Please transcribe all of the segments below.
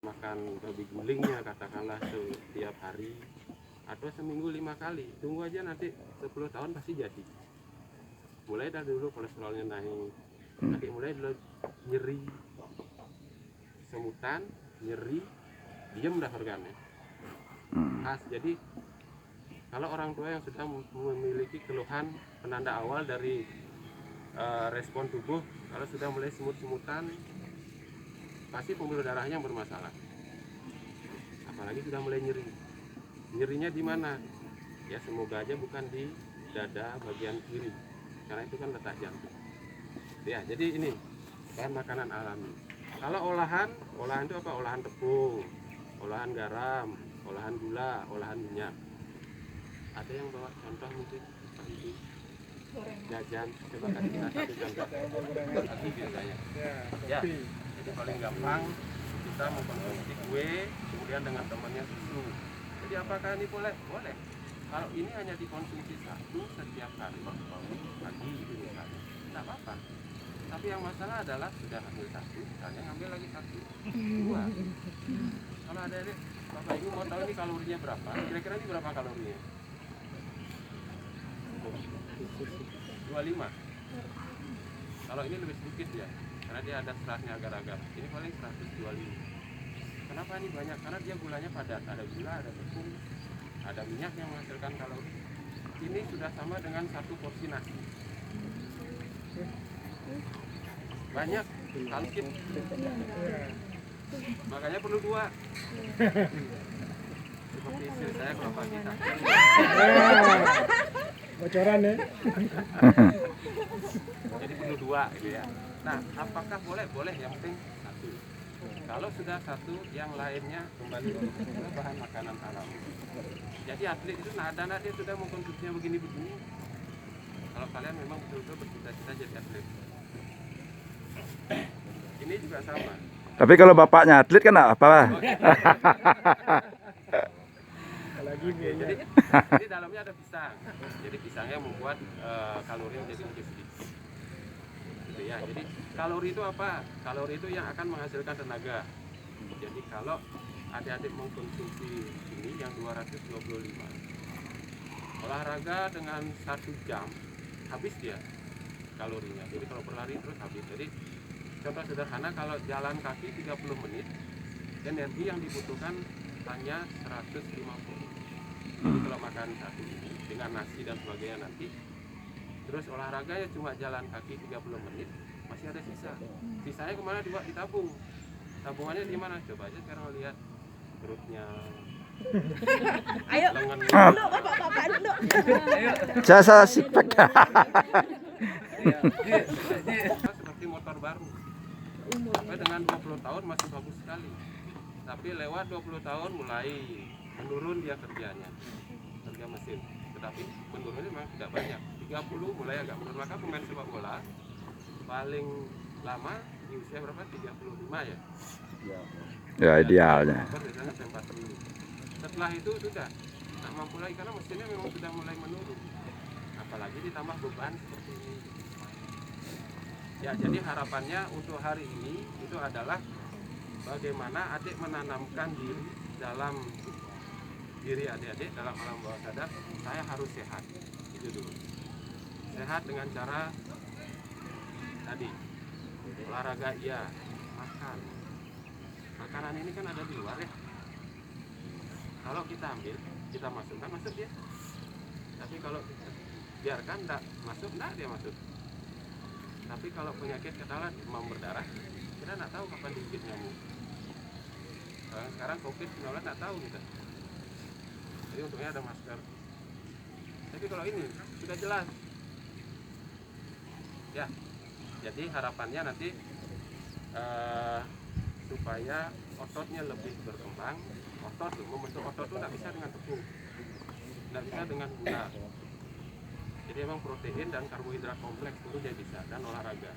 makan babi gulingnya katakanlah setiap hari atau seminggu 5 kali, tunggu aja nanti 10 tahun pasti jadi. Mulai dari dulu kolesterolnya naik, nanti mulai dulu nyeri, semutan, nyeri, diem dah organnya khas. Jadi kalau orang tua yang sudah memiliki keluhan penanda awal dari respon tubuh, kalau sudah mulai semut-semutan, pasti pembuluh darahnya bermasalah. Apalagi sudah mulai nyeri. Nyerinya di mana? Ya semoga aja bukan di dada bagian kiri, karena itu kan letak jantung. Ya, jadi ini bahan makanan alami. Kalau olahan itu apa? Olahan tepung, olahan garam, olahan gula, olahan minyak. Ada yang bawa contoh mungkin? Jajan, coba kasih kita satu contoh. Tapi biasanya. Ya, jadi paling gampang kita mengkonsumsi kue, kemudian dengan temannya susu. Jadi apakah ini boleh? Boleh. Kalau ini hanya dikonsumsi satu setiap hari, pagi itu misalnya, tidak apa-apa. Tapi yang masalah adalah sudah ambil satu, misalnya ngambil lagi satu, dua. Kalau ada adik, Bapak Ibu mau tahu ini kalorinya berapa? Kira-kira ini berapa kalorinya? 25. Kalau ini lebih sedikit ya, karena dia ada seratnya agar-agar. Ini paling 125. Kenapa ini banyak? Karena dia gulanya padat, ada gula, ada tepung, ada minyak yang menghasilkan kalori. Ini sudah sama dengan satu porsi nasi. Banyak, kalkit. Makanya perlu dua. Seperti istri saya kalau pagi takkan. Bocoran ya. Jadi perlu dua gitu ya. Nah, apakah boleh? Boleh, yang penting satu. Kalau sudah satu, yang lainnya kembali ke bahan makanan alami. Jadi atlet itu ada dia sudah mengkonsumsinya begini-begini. Kalau kalian memang betul-betul bercita-cita jadi atlet. Ini juga sama. Tapi kalau bapaknya atlet kan apa? Jadi dalamnya ada pisang. Jadi pisangnya membuat kalori menjadi lebih sedikit. Gitu ya. Jadi kalori itu apa? Kalori itu yang akan menghasilkan tenaga. Jadi kalau adik-adik mengkonsumsi ini yang 225, olahraga dengan 1 jam habis dia kalorinya. Jadi kalau berlari terus habis. Jadi contoh sederhana, kalau jalan kaki 30 menit, energi yang dibutuhkan hanya 150. Jadi kalau makan satu ini dengan nasi dan sebagainya nanti, terus olahraga ya cuma jalan kaki 30 menit, masih ada sisa. Sisanya kemana? Ditabung. Tabungannya di mana? Coba aja sekarang lihat perutnya. Ayo, lengannya. Bapak duduk. Jasa sipek. Seperti motor baru. Sampai dengan 20 tahun masih bagus sekali. Tapi lewat 20 tahun mulai menurun dia kerjanya. Kerja mesin. Tetapi menurunnya memang tidak banyak. 30 mulai agak menurun. Maka pemain sepak bola paling lama di usia berapa? 35 ya? Ya idealnya. Setelah itu sudah tak mampu lagi karena mesinnya memang sudah mulai menurun. Apalagi ditambah beban seperti ini. Ya, jadi harapannya untuk hari ini itu adalah bagaimana adik menanamkan diri dalam diri adik-adik dalam alam bawah sadar, saya harus sehat. Itu dulu. Sehat dengan cara tadi olahraga iya, makan. Makanan ini kan ada di luar ya. Kalau kita ambil, kita masukkan, masuk dia. Tapi kalau biarkan enggak masuk, enggak dia masuk. Tapi kalau penyakit katakanlah demam berdarah, kita enggak tahu kapan digigit nyamuk. Sekarang COVID-19 enggak tahu kita. Jadi untungnya ada masker. Tapi kalau ini sudah jelas. Ya, jadi harapannya nanti supaya ototnya lebih berkembang. Membentuk otot itu tidak bisa dengan tepung, tidak bisa dengan gula. Jadi memang protein dan karbohidrat kompleks itu dia bisa, dan olahraga.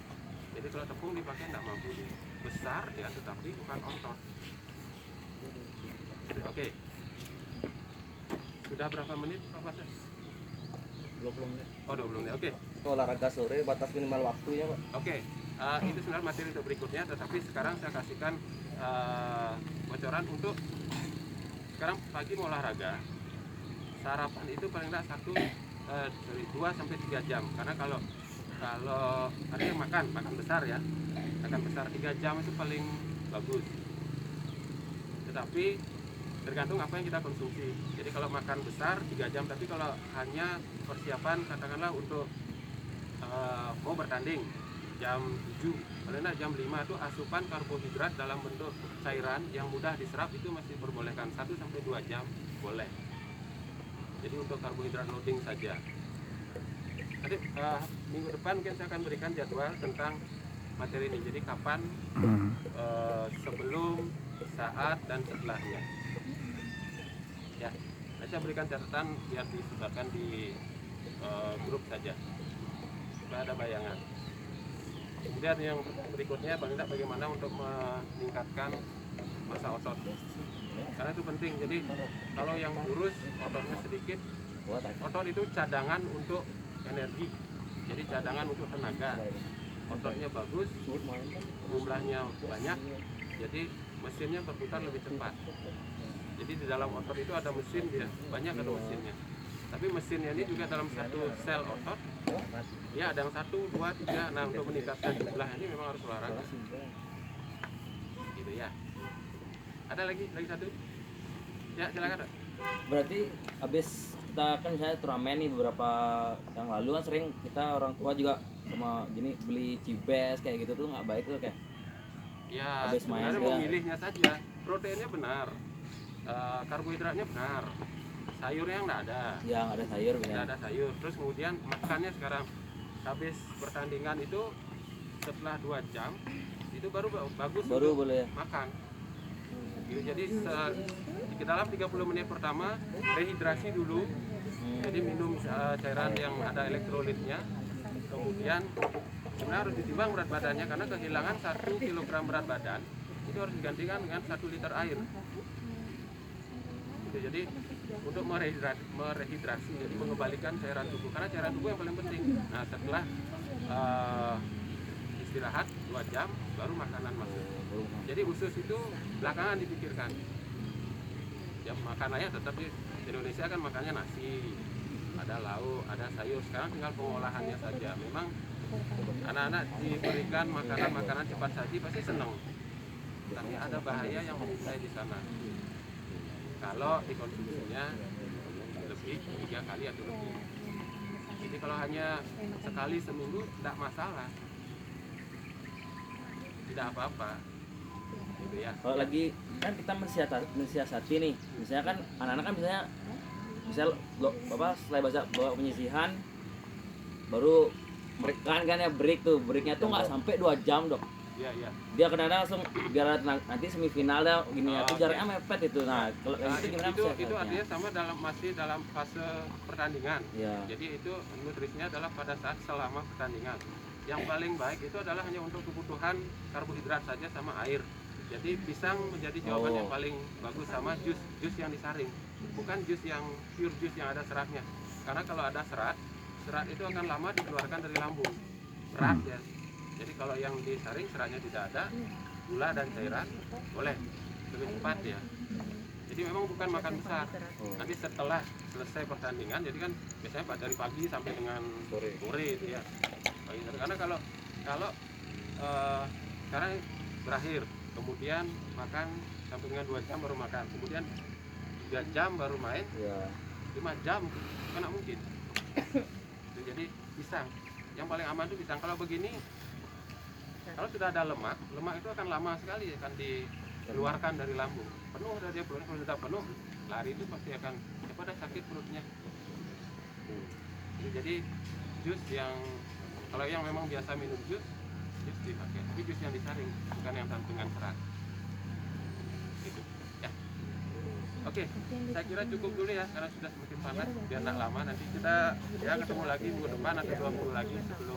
Jadi kalau tepung dipakai tidak mampu. Besar ya, tetapi bukan otot. Oke. Sudah berapa menit Pak Batas? 20 menit. Oh 20 menit, oke. Olahraga sore batas minimal waktunya Pak. Oke. Itu sebenarnya materi untuk berikutnya, tetapi sekarang saya kasihkan bocoran untuk sekarang pagi mau olahraga, sarapan itu paling enggak 2 sampai 3 jam. Karena kalau ada yang makan besar ya, makan besar 3 jam itu paling bagus. Tetapi tergantung apa yang kita konsumsi. Jadi kalau makan besar 3 jam, tapi kalau hanya persiapan katakanlah untuk mau bertanding jam 7, paling enggak jam 5 itu asupan karbohidrat dalam bentuk cairan yang mudah diserap itu masih diperbolehkan 1 sampai 2 jam boleh. Jadi untuk karbohidrat loading saja. Nanti minggu depan mungkin saya akan berikan jadwal tentang materi ini. Jadi kapan sebelum, saat, dan setelahnya. Ya, saya berikan catatan biar disebarkan di grup saja supaya ada bayangan. Kemudian yang berikutnya paling tidak bagaimana untuk meningkatkan massa otot, karena itu penting. Jadi kalau yang kurus ototnya sedikit, otot itu cadangan untuk energi, jadi cadangan untuk tenaga. Ototnya bagus, jumlahnya banyak, jadi mesinnya berputar lebih cepat. Jadi di dalam otot itu ada mesin, dia banyak ada mesinnya. Tapi mesinnya ini juga dalam satu sel otot, ya ada yang 1, 2, 3. Nah, untuk meningkatkan jumlah ini memang harus olahraga. Gitu ya. Ada lagi satu? Ya, silakan. Dok. Berarti habis kita kan saya turnamen nih beberapa yang lalu kan sering kita orang tua juga sama gini beli cibes kayak gitu tuh nggak baik tuh kayak. Ya, Habis main sebenarnya juga. memilihnya saja. Proteinnya benar, karbohidratnya benar, sayurnya nggak ada. Ya nggak ada sayur Nggak ya. ada sayur. Terus kemudian makannya sekarang habis pertandingan itu setelah 2 jam itu baru bagus Baru untuk boleh ya. makan. Gitu, jadi di dalam 30 menit pertama rehidrasi dulu. Jadi minum cairan yang ada elektrolitnya. Kemudian sebenarnya harus ditimbang berat badannya, karena kehilangan 1 kg berat badan itu harus digantikan dengan 1 liter air. Gitu, jadi untuk merehidrasi, jadi mengembalikan cairan tubuh, karena cairan tubuh yang paling penting. Nah, setelah istirahat 2 jam baru makanan masuk. Jadi usus itu belakangan dipikirkan. Ya makanannya tetap di Indonesia kan makannya nasi, ada lauk, ada sayur. Sekarang tinggal pengolahannya saja. Memang anak-anak diberikan makanan-makanan cepat saji pasti senang. Tapi ada bahaya yang mulai di sana. Kalau dikonsumsinya lebih 3 kali atau lebih. Jadi kalau hanya sekali seminggu tidak masalah, tidak apa-apa. Gitu ya. Kalau lagi kan kita mensiasati nih, misalnya kan anak-anak kan misalnya setelah bawa penyisihan baru kan ya breaknya tuh nggak sampai 2 jam dok. Iya, iya. Dia kadang-kadang langsung biar nanti semifinal dah gini ya, tuh jaraknya mepet itu. Nah kalau Nah, itu gimana itu artinya sama masih dalam fase pertandingan. Ya. Jadi itu nutrisinya adalah pada saat selama pertandingan. Yang paling baik itu adalah hanya untuk kebutuhan karbohidrat saja sama air. Jadi pisang menjadi jawaban yang paling bagus, sama jus yang disaring, bukan jus yang pure jus yang ada seratnya. Karena kalau ada serat itu akan lama dikeluarkan dari lambung, berat ya. Jadi kalau yang disaring seratnya tidak ada, gula dan cairan boleh lebih cepat ya. Jadi memang bukan makan besar. Nanti setelah selesai pertandingan, jadi kan biasanya dari pagi sampai dengan sore itu ya. Karena kalau sekarang berakhir, kemudian makan sampai dengan 2 jam baru makan, kemudian 3 jam baru main, 5 jam kan nggak mungkin. Jadi pisang yang paling aman itu pisang. Kalau begini, kalau sudah ada lemak itu akan lama sekali akan dikeluarkan dari lambung. Penuh dari perutnya, kalau sudah penuh lari itu pasti akan pada sakit perutnya. Jadi jus yang kalau yang memang biasa minum jus dipakai, tapi jus yang disaring, bukan yang dengan serat. Gitu. Ya. Oke, saya kira cukup dulu ya, karena sudah semakin panas, biar tidak lama. Nanti kita ya ketemu lagi minggu depan atau 2 minggu lagi sebelum